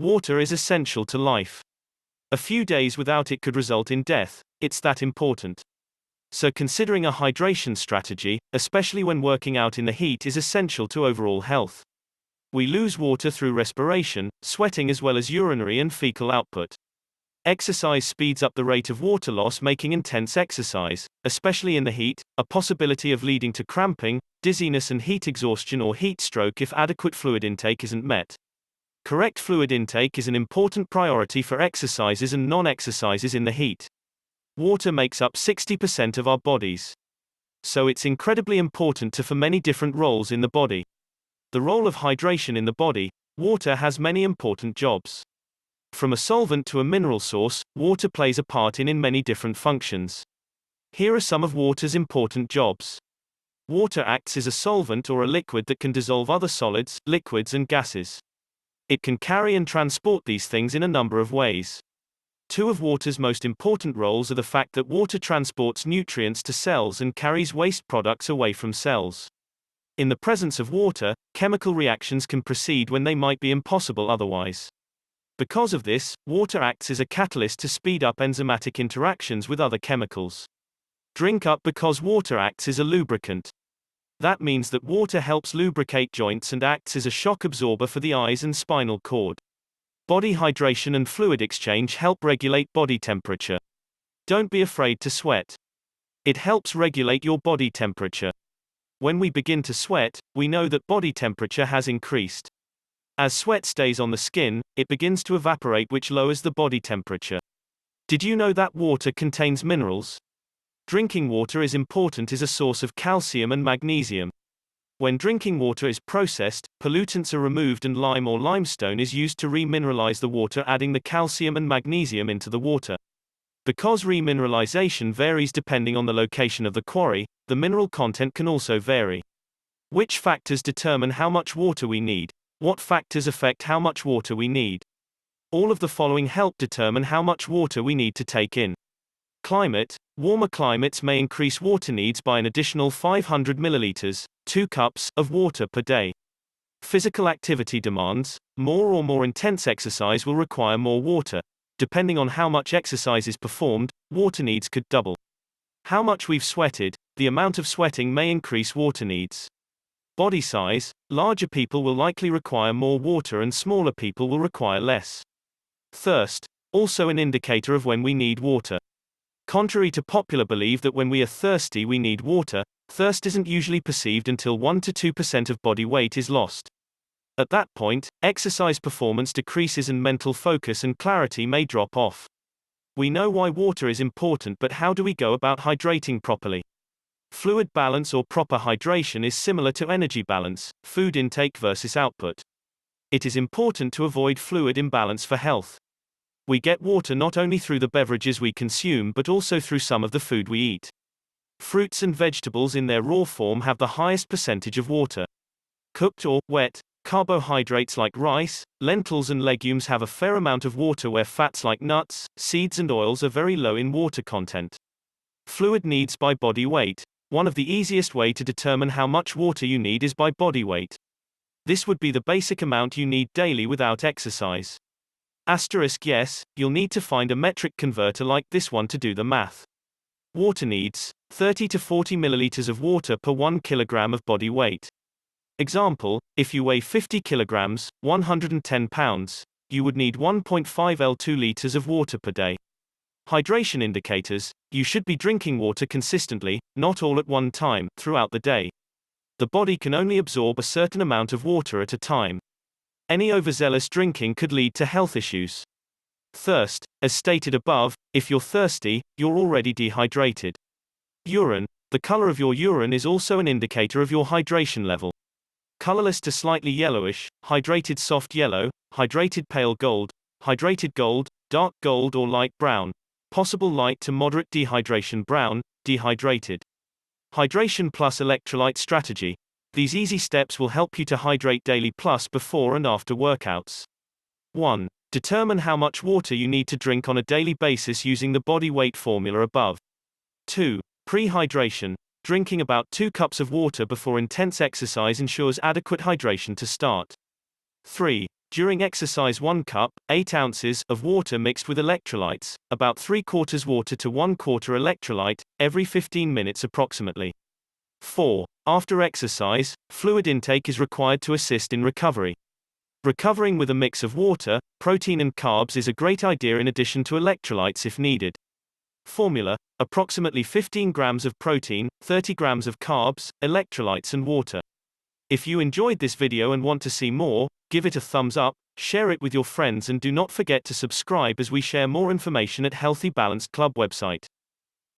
Water is essential to life. A few days without it could result in death, it's that important. So considering a hydration strategy, especially when working out in the heat, is essential to overall health. We lose water through respiration, sweating as well as urinary and fecal output. Exercise speeds up the rate of water loss, making intense exercise, especially in the heat, a possibility of leading to cramping, dizziness and heat exhaustion or heat stroke if adequate fluid intake isn't met. Correct fluid intake is an important priority for exercises and non-exercises in the heat. Water makes up 60% of our bodies. So it's incredibly important for many different roles in the body. The role of hydration in the body, water has many important jobs. From a solvent to a mineral source, water plays a part in many different functions. Here are some of water's important jobs. Water acts as a solvent or a liquid that can dissolve other solids, liquids and gases. It can carry and transport these things in a number of ways. Two of water's most important roles are the fact that water transports nutrients to cells and carries waste products away from cells. In the presence of water, chemical reactions can proceed when they might be impossible otherwise. Because of this, water acts as a catalyst to speed up enzymatic interactions with other chemicals. Drink up because water acts as a lubricant. That means that water helps lubricate joints and acts as a shock absorber for the eyes and spinal cord. Body hydration and fluid exchange help regulate body temperature. Don't be afraid to sweat. It helps regulate your body temperature. When we begin to sweat, we know that body temperature has increased. As sweat stays on the skin, it begins to evaporate, which lowers the body temperature. Did you know that water contains minerals? Drinking water is important as a source of calcium and magnesium. When drinking water is processed, pollutants are removed and lime or limestone is used to re-mineralize the water, adding the calcium and magnesium into the water. Because re-mineralization varies depending on the location of the quarry, the mineral content can also vary. Which factors determine how much water we need? What factors affect how much water we need? All of the following help determine how much water we need to take in. Climate. Warmer climates may increase water needs by an additional 500 milliliters, 2 cups, of water per day. Physical activity demands. More or more intense exercise will require more water. Depending on how much exercise is performed, water needs could double. How much we've sweated. The amount of sweating may increase water needs. Body size. Larger people will likely require more water and smaller people will require less. Thirst. Also an indicator of when we need water. Contrary to popular belief that when we are thirsty we need water, thirst isn't usually perceived until 1 to 2% of body weight is lost. At that point, exercise performance decreases and mental focus and clarity may drop off. We know why water is important, but how do we go about hydrating properly? Fluid balance or proper hydration is similar to energy balance, food intake versus output. It is important to avoid fluid imbalance for health. We get water not only through the beverages we consume but also through some of the food we eat. Fruits and vegetables in their raw form have the highest percentage of water. Cooked or wet carbohydrates like rice, lentils and legumes have a fair amount of water, where fats like nuts, seeds and oils are very low in water content. Fluid needs by body weight. One of the easiest way to determine how much water you need is by body weight. This would be the basic amount you need daily without exercise. Asterisk yes, you'll need to find a metric converter like this one to do the math. Water needs 30 to 40 milliliters of water per 1 kilogram of body weight. Example, if you weigh 50 kilograms, 110 pounds, you would need 1.5 L2 liters of water per day. Hydration indicators. You should be drinking water consistently, not all at one time, throughout the day. The body can only absorb a certain amount of water at a time. Any overzealous drinking could lead to health issues. Thirst. As stated above, if you're thirsty, you're already dehydrated. Urine. The color of your urine is also an indicator of your hydration level. Colorless to slightly yellowish, hydrated soft yellow, hydrated pale gold, hydrated gold, dark gold or light brown. Possible light to moderate dehydration brown, dehydrated. Hydration plus electrolyte strategy. These easy steps will help you to hydrate daily plus before and after workouts. 1. Determine how much water you need to drink on a daily basis using the body weight formula above. 2. Pre-hydration. Drinking about 2 cups of water before intense exercise ensures adequate hydration to start. 3. During exercise 1 cup, 8 ounces of water mixed with electrolytes, about 3/4 water to 1/4 electrolyte, every 15 minutes approximately. 4. After exercise, fluid intake is required to assist in recovery. Recovering with a mix of water, protein and carbs is a great idea in addition to electrolytes if needed. Formula: approximately 15 grams of protein, 30 grams of carbs, electrolytes and water. If you enjoyed this video and want to see more, give it a thumbs up, share it with your friends and do not forget to subscribe as we share more information at Healthy Balanced Club website.